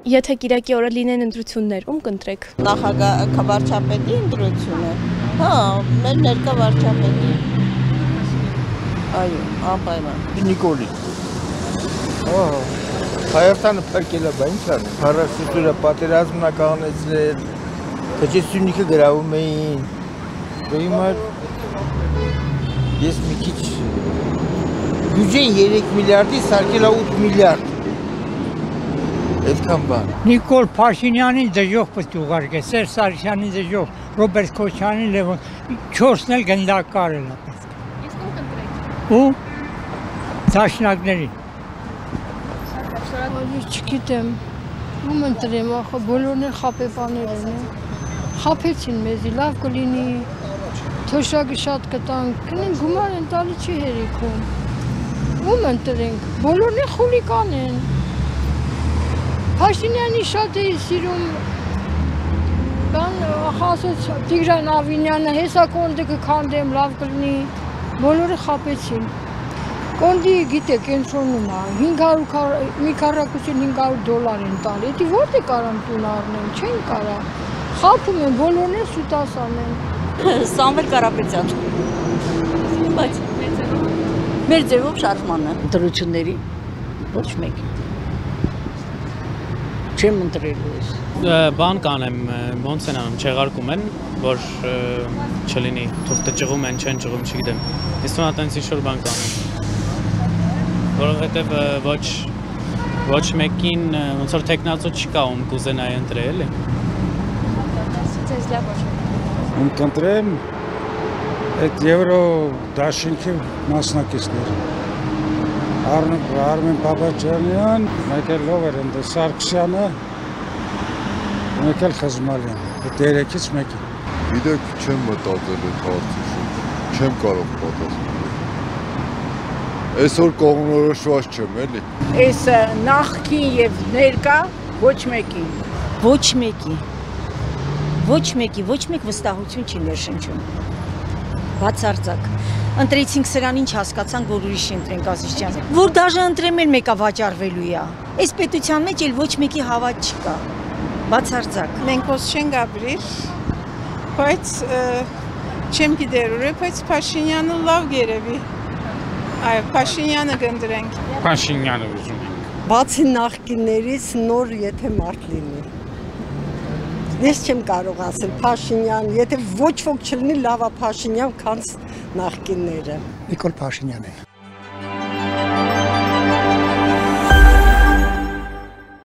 Եթե կիրակի օրը լինեն ընտրություններ, ում կընտրեք։ Նախագահ վարչապետի ընտրությունը։ Հա, մեր ներկա վարչապետի։ Այո, անպայման։ Նիկոլի։ Հայաստանը փրկել է, բայց ինչ անի։ Հարավսուսուրը պատերազմն է կանեցրել, քչեսյունիքը գրավում էին։ Հիմա ես մի քիչ բյուջեն 3 միլիարդի սարքել է 8 միլիարդ։ Այդքան բան։ Նիկոլ Փաշինյանին դժոխ պետք է ուղարկել, Սերժ Սարգսյանին դժոխ, Ռոբերտ Քոչարյանին Լևոն, 4-ն էլ գնդակարել է պետք։ Ես ում կընտրեք։ Ու դաշնակներին։ Չգիտեմ, ում ընտրեմ, ախը բոլորն էլ խապեպաներ են, խապեցին մեզի, լավ կլինի, թոշակը շատ կտանք, կնեն գումար են տալի չի հերիքում, ում ընտրենք, բոլորն էլ խուլիկան են, Փաշինյանի շատ էի սիրում, բան ասաց Տիգրան Ավինյանը, հեսա կոնդը կքանդեմ, լավ կլինի, բոլորը խապեցին, կոնդի գիտե կենտրոնում է, 500, մի քառակուսին $500 են տալի, էդի որտե կարամ տուն առնեմ, չեն կարա, խապում են, բոլորն էլ սուտասան են։ Սամվել Կարապետյան, բայց մեր ձևով շարժմանը։ Ընտրությունների ոչ մեկ չեմ ընտրելու ես։ Բան կանեմ, ոնց են անում, չեղարկում են, որ չլինի, թուղթը ճղում են, չեն ճղում, չգիտեմ։ Ես թվում է ինչ-որ բան կանեմ, որովհետև ոչ մեկին ոնց որ տեխնացու չկա, ում կուզենայի ընտրել, էլի։ Ձեզ լավ ոչ։ Ում կընտրեմ այդ Եվրո դաշինքի մասնակիցները։ Արմեն Բաբաջանյան, մեկ էլ ով էր ընդ Սարգսյանը, մեկ էլ Խզմալյանը, այդ երեքից մեկին։ Գիտեք, չեմ մտածել այդ հարցի շուրջ, չեմ կարող պատասխանել։ Այսօր կողմնորոշված չեմ, էլի։ Այս նախքին եւ ներկա ոչ մեկին։ Ոչ մեկ վստահություն չի ներշնչում։ Բացարձակ։ Ընտրեցինք սրան ինչ հասկացանք, որ ուրիշ ընտրենք Ազիզյան։ Որ դաժե ընտրեմ էլ մեկա վաճառվելու է։ Այս պետության մեջ էլ ոչ մեկի հավատ չկա։ Բացարձակ։ Մենք ոս չեն գաբրիր, բայց չեմ գիտեր ուր է, բայց Փաշինյանը լավ գերևի։ Այո, Փաշինյանը կընտրենք։ Փաշինյանը ուզում ենք։ Բացի նախկիններից նոր եթե մարդ լինի։ Ես չեմ կարող ասել Փաշինյան, եթե ոչ ոք չլինի լավ է Փաշինյան, քան նախկինները։ Նիկոլ Փաշինյանն է։